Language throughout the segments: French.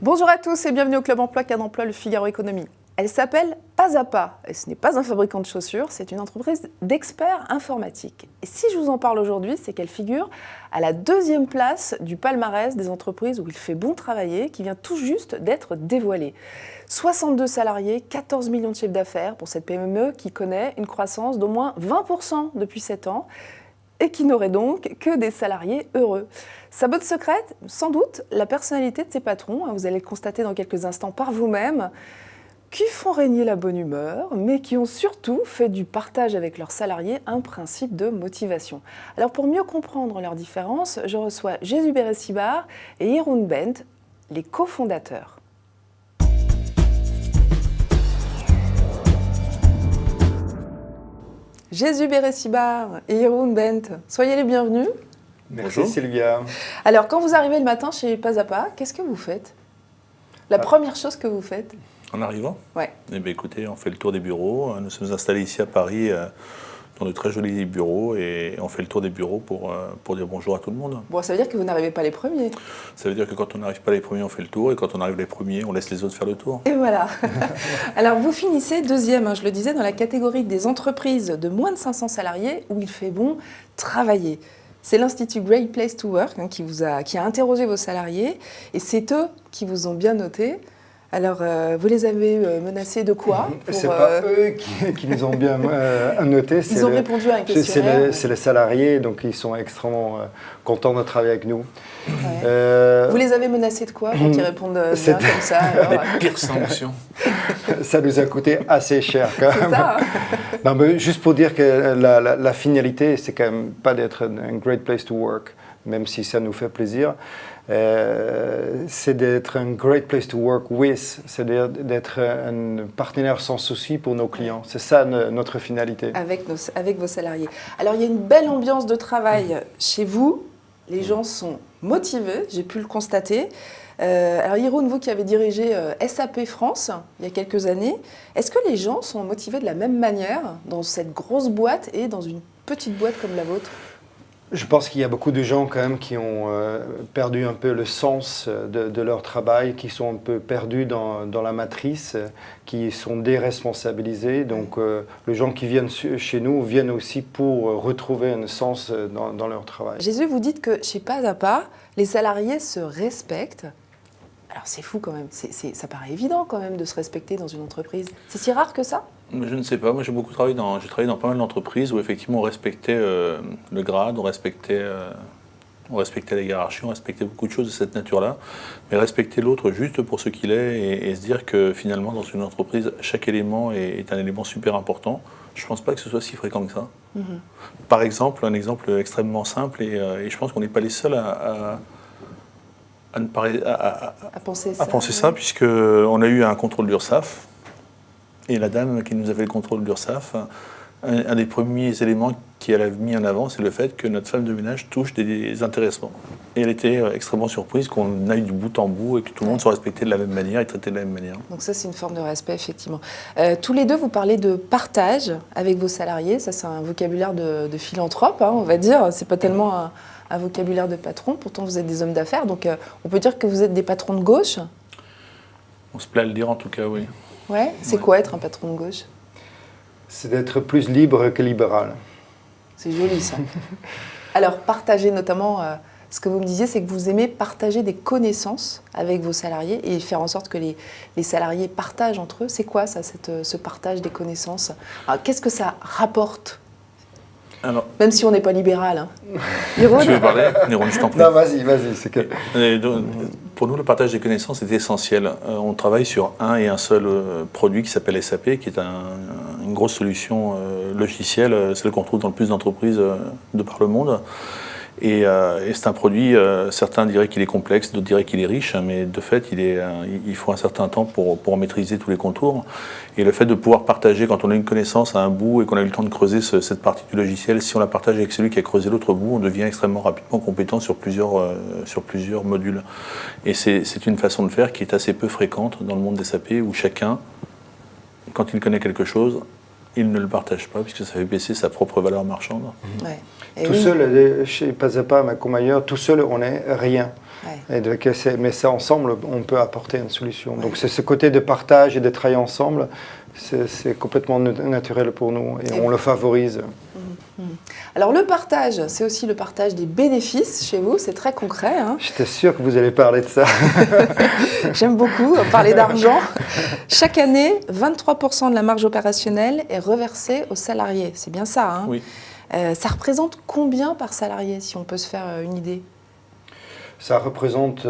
Bonjour à tous et bienvenue au Club Emploi Cadre Emploi Le Figaro Économie. Elle s'appelle Pas à Pas et ce n'est pas un fabricant de chaussures, c'est une entreprise d'experts informatiques. Et si je vous en parle aujourd'hui, c'est qu'elle figure à la 2e place du palmarès des entreprises où il fait bon travailler, qui vient tout juste d'être dévoilée. 62 salariés, 14 millions de chiffre d'affaires pour cette PME qui connaît une croissance d'au moins 20% depuis 7 ans. Et qui n'aurait donc que des salariés heureux. Sa botte secrète, sans doute, la personnalité de ses patrons, vous allez le constater dans quelques instants par vous-même, qui font régner la bonne humeur, mais qui ont surtout fait du partage avec leurs salariés un principe de motivation. Alors pour mieux comprendre leurs différences, je reçois Jesús Beresibart et Jeroen Bent, les cofondateurs. Jesús Beresibart et Jeroen Bent, soyez les bienvenus. Merci Bonjour. Sylvia. Alors, quand vous arrivez le matin chez Pas à Pas, qu'est-ce que vous faites ? La première chose que vous faites ? En arrivant ? Ouais. Eh bien, écoutez, on fait le tour des bureaux. Nous sommes installés ici à Paris dans de très jolis bureaux et on fait le tour des bureaux pour dire bonjour à tout le monde. Bon, ça veut dire que vous n'arrivez pas les premiers. Ça veut dire que quand on n'arrive pas les premiers, on fait le tour et quand on arrive les premiers, on laisse les autres faire le tour. Et voilà. Alors, vous finissez 2e, je le disais, dans la catégorie des entreprises de moins de 500 salariés où il fait bon travailler. C'est l'Institut Great Place to Work qui a interrogé vos salariés et c'est eux qui vous ont bien noté. Alors, vous les avez menacés de quoi C'est pas eux qui nous ont bien notés. Ils ont répondu à un questionnaire. C'est les salariés, donc ils sont extrêmement contents de travailler avec nous. Ouais. Vous les avez menacés de quoi quand ils répondent bien comme ça alors, Les pires sanctions. Ça nous a coûté assez cher quand même. C'est ça, hein. Non, mais juste pour dire que la finalité, c'est quand même pas d'être un great place to work, même si ça nous fait plaisir. C'est d'être un great place to work with, c'est-à-dire d'être un partenaire sans souci pour nos clients. C'est ça notre finalité. Avec vos salariés. Alors, il y a une belle ambiance de travail chez vous. Les gens sont motivés, j'ai pu le constater. Alors, Jeroen, vous qui avez dirigé SAP France il y a quelques années, est-ce que les gens sont motivés de la même manière dans cette grosse boîte et dans une petite boîte comme la vôtre ? Je pense qu'il y a beaucoup de gens quand même qui ont perdu un peu le sens de leur travail, qui sont un peu perdus dans la matrice, qui sont déresponsabilisés. Donc les gens qui viennent chez nous viennent aussi pour retrouver un sens dans leur travail. Jesús, vous dites que chez Pas à Pas, les salariés se respectent. Alors c'est fou quand même, ça paraît évident quand même de se respecter dans une entreprise. C'est si rare que ça ? Je ne sais pas, moi j'ai travaillé dans pas mal d'entreprises où effectivement on respectait le grade, on respectait la hiérarchie, on respectait beaucoup de choses de cette nature-là, mais respecter l'autre juste pour ce qu'il est et se dire que finalement dans une entreprise, chaque élément est un élément super important, je ne pense pas que ce soit si fréquent que ça. Mm-hmm. Par exemple, un exemple extrêmement simple et je pense qu'on n'est pas les seuls à penser ça, puisqu'on a eu un contrôle d'URSSAF. Et la dame qui nous a fait le contrôle de l'URSSAF, un des premiers éléments qu'elle a mis en avant, c'est le fait que notre femme de ménage touche des intéressements. Et elle était extrêmement surprise qu'on aille du bout en bout et que tout le monde soit respecté de la même manière et traité de la même manière. Donc ça, c'est une forme de respect, effectivement. Tous les deux, vous parlez de partage avec vos salariés. Ça, c'est un vocabulaire de philanthrope, on va dire. C'est pas tellement un vocabulaire de patron. Pourtant, vous êtes des hommes d'affaires. Donc, on peut dire que vous êtes des patrons de gauche. On se plaît à le dire, en tout cas, oui. Ouais. C'est quoi être un patron de gauche ? C'est d'être plus libre que libéral. C'est joli, ça. Alors, partager notamment, ce que vous me disiez, c'est que vous aimez partager des connaissances avec vos salariés et faire en sorte que les salariés partagent entre eux. C'est quoi, ça, ce partage des connaissances ? Alors, qu'est-ce que ça rapporte ? Alors, même si on n'est pas libéral. Hein. Tu veux parler ? Jeroen, je t'en prie. Non, vas-y. Pour nous, le partage des connaissances est essentiel. On travaille sur un et un seul produit qui s'appelle SAP, qui est une grosse solution logicielle, celle qu'on trouve dans le plus d'entreprises de par le monde. Et c'est un produit, certains diraient qu'il est complexe, d'autres diraient qu'il est riche, mais de fait, il faut un certain temps pour maîtriser tous les contours. Et le fait de pouvoir partager, quand on a une connaissance à un bout et qu'on a eu le temps de creuser cette partie du logiciel, si on la partage avec celui qui a creusé l'autre bout, on devient extrêmement rapidement compétent sur plusieurs modules. Et c'est une façon de faire qui est assez peu fréquente dans le monde des SAP, où chacun, quand il connaît quelque chose, il ne le partage pas puisque ça fait baisser sa propre valeur marchande. Ouais. Et Tout seul, chez Pasapa, mais comme ailleurs, tout seul, on n'est rien. Ouais. Mais ça, ensemble, on peut apporter une solution. Donc, c'est ce côté de partage et de travailler ensemble, c'est complètement naturel pour nous et on le favorise. Alors, le partage, c'est aussi le partage des bénéfices chez vous, c'est très concret. Hein. J'étais sûr que vous allez parler de ça. J'aime beaucoup parler d'argent. Chaque année, 23% de la marge opérationnelle est reversée aux salariés. C'est bien ça, hein? Oui. Ça représente combien par salarié, si on peut se faire une idée? Ça représente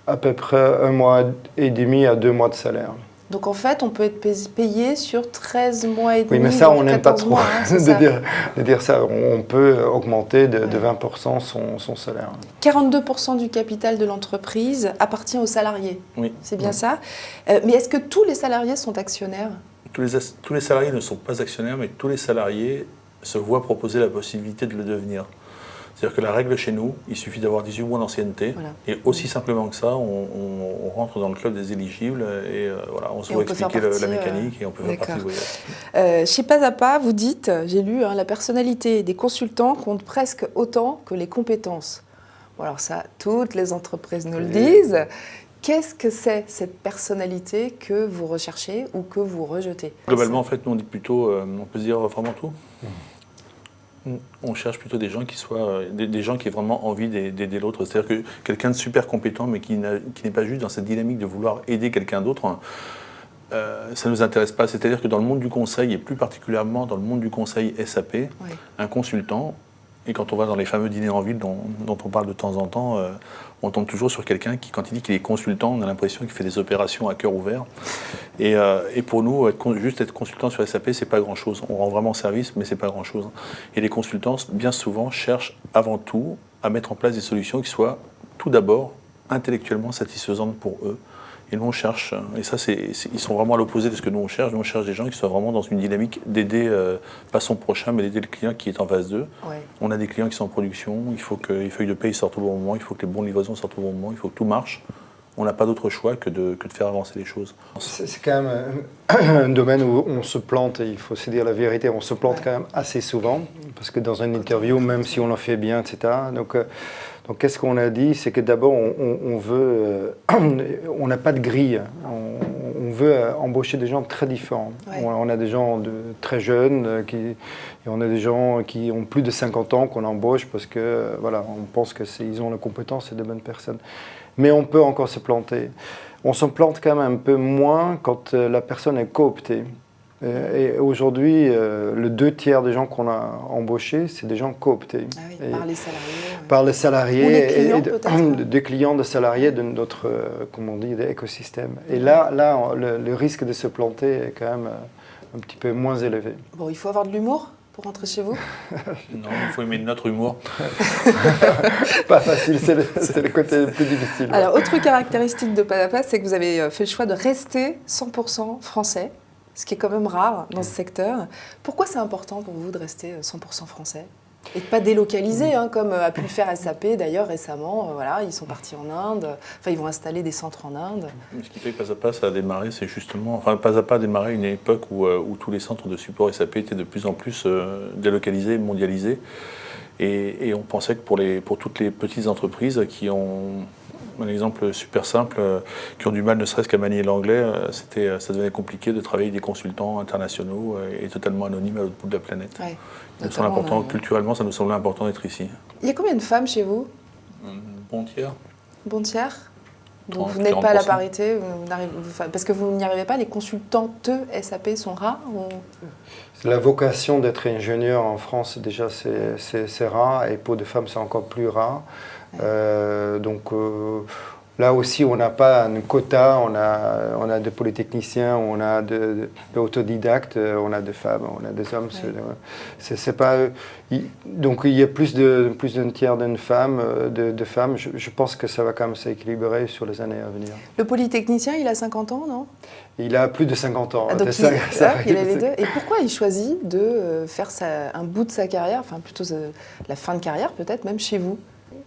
à peu près 1 mois et demi à 2 mois de salaire. Donc en fait, on peut être payé sur 13 mois et demi. Oui, mais ça, on n'aime pas trop mois, hein, de dire ça. On peut augmenter de 20% son salaire. 42% du capital de l'entreprise appartient aux salariés. Oui. C'est bien ça. Mais est-ce que tous les salariés sont actionnaires? Tous les salariés ne sont pas actionnaires, mais tous les salariés se voient proposer la possibilité de le devenir. C'est-à-dire que la règle chez nous, il suffit d'avoir 18 mois d'ancienneté. Voilà. Et aussi simplement que ça, on rentre dans le club des éligibles et voilà, on se voit expliquer la mécanique et on peut faire partie du voyage. Chez Pasapa, vous dites, j'ai lu, la personnalité des consultants compte presque autant que les compétences. Bon, alors ça, toutes les entreprises nous le disent. Qu'est-ce que c'est cette personnalité que vous recherchez ou que vous rejetez? Globalement, en fait, nous on dit plutôt, on peut se dire vraiment tout. On cherche plutôt des gens qui soient des gens qui aient vraiment envie d'aider l'autre. C'est-à-dire que quelqu'un de super compétent, mais qui n'est pas juste dans cette dynamique de vouloir aider quelqu'un d'autre, ça ne nous intéresse pas. C'est-à-dire que dans le monde du conseil, et plus particulièrement dans le monde du conseil SAP, un consultant, et quand on va dans les fameux dîners en ville dont on parle de temps en temps, on tombe toujours sur quelqu'un qui, quand il dit qu'il est consultant, on a l'impression qu'il fait des opérations à cœur ouvert. Et pour nous, juste être consultant sur SAP, c'est pas grand-chose. On rend vraiment service, mais c'est pas grand-chose. Et les consultants, bien souvent, cherchent avant tout à mettre en place des solutions qui soient, tout d'abord, intellectuellement satisfaisantes pour eux. Et nous, on cherche, et ça, ils sont vraiment à l'opposé de ce que nous, on cherche. Nous, on cherche des gens qui soient vraiment dans une dynamique d'aider, pas son prochain, mais d'aider le client qui est en face d'eux. Ouais. On a des clients qui sont en production, il faut que les feuilles de paie sortent au bon moment, il faut que les bons de livraison sortent au bon moment, il faut que tout marche. On n'a pas d'autre choix que de faire avancer les choses. C'est quand même un domaine où on se plante, et il faut se dire la vérité, on se plante quand même assez souvent, parce que dans une interview, même si on en fait bien, etc., donc qu'est-ce qu'on a dit? C'est que d'abord, on veut, on n'a pas de grille. On veut embaucher des gens très différents. Ouais. On a des gens très jeunes, et on a des gens qui ont plus de 50 ans qu'on embauche parce que voilà, on pense qu'ils ont la compétence et de bonnes personnes. Mais on peut encore se planter. On se plante quand même un peu moins quand la personne est cooptée. Et aujourd'hui, le 2/3 des gens qu'on a embauchés, c'est des gens cooptés. Ah oui, par les salariés. Par les salariés. Ou les clients, des clients, de salariés de notre, comment on dit, écosystème. Et là le risque de se planter est quand même un petit peu moins élevé. Bon, il faut avoir de l'humour pour rentrer chez vous? Non, il faut aimer notre humour. Pas facile, c'est le côté le plus difficile. Alors, autre caractéristique de Pasapa, c'est que vous avez fait le choix de rester 100% français, ce qui est quand même rare dans ce secteur. Pourquoi c'est important pour vous de rester 100% français et de ne pas délocaliser, comme a pu le faire SAP d'ailleurs récemment? Voilà, ils sont partis en Inde, ils vont installer des centres en Inde. Ce qui fait que Pasapa, ça a démarré, c'est justement... Pasapa a démarré à une époque où tous les centres de support SAP étaient de plus en plus délocalisés, mondialisés. Et on pensait que pour toutes les petites entreprises qui ont... Un exemple super simple, qui ont du mal ne serait-ce qu'à manier l'anglais, ça devenait compliqué de travailler avec des consultants internationaux et totalement anonymes à l'autre bout de la planète. Ouais, donc culturellement, ça nous semblait important d'être ici. Il y a combien de femmes chez vous? Bon tiers. Bon tiers? Donc vous n'êtes pas à la parité, parce que vous n'y arrivez pas, les consultantes SAP sont rares ou... La vocation d'être ingénieur en France, déjà, c'est rare, et pour des femmes, c'est encore plus rare. Donc là aussi, on n'a pas un quota, on a des polytechniciens, on a des autodidactes, on a des femmes, on a des hommes. C'est pas, donc il y a plus d'un tiers de femmes. Je pense que ça va quand même s'équilibrer sur les années à venir. Le polytechnicien, il a 50 ans, non? Il a plus de 50 ans. Ah, donc il a les deux. Et pourquoi il choisit de faire un bout de sa carrière, plutôt la fin de carrière peut-être, même chez vous?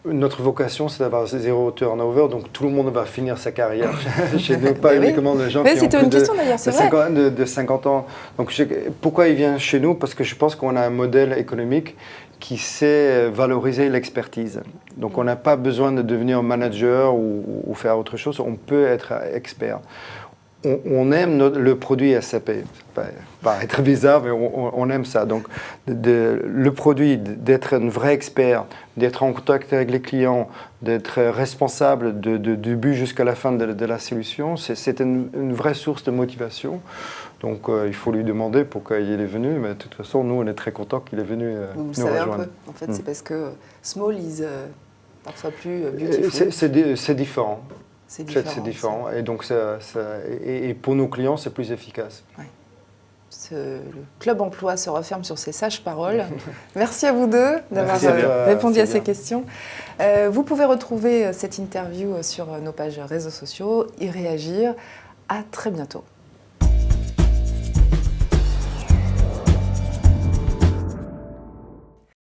Notre vocation, c'est d'avoir zéro turnover, donc tout le monde va finir sa carrière chez nous, pas oui. uniquement les gens Mais qui ont c'était plus une question d'ailleurs, c'est vrai. de 50 ans. Donc, pourquoi ils viennent chez nous? Parce que je pense qu'on a un modèle économique qui sait valoriser l'expertise. Donc, on n'a pas besoin de devenir manager ou faire autre chose, on peut être expert. On aime le produit SAP. Ça paraît très bizarre, mais on aime ça. Donc, le produit, d'être un vrai expert, d'être en contact avec les clients, d'être responsable du début jusqu'à la fin de la solution, c'est une vraie source de motivation. Donc, il faut lui demander pourquoi il est venu. Mais de toute façon, nous, on est très contents qu'il est venu Vous nous savez rejoindre. un peu. En fait, c'est parce que small is parfois plus beautiful. C'est différent. C'est différent. Et donc, et pour nos clients, c'est plus efficace. Ouais. Le Club Emploi se referme sur ces sages paroles. Merci à vous deux d'avoir répondu à ces questions. Vous pouvez retrouver cette interview sur nos pages réseaux sociaux, y réagir. À très bientôt.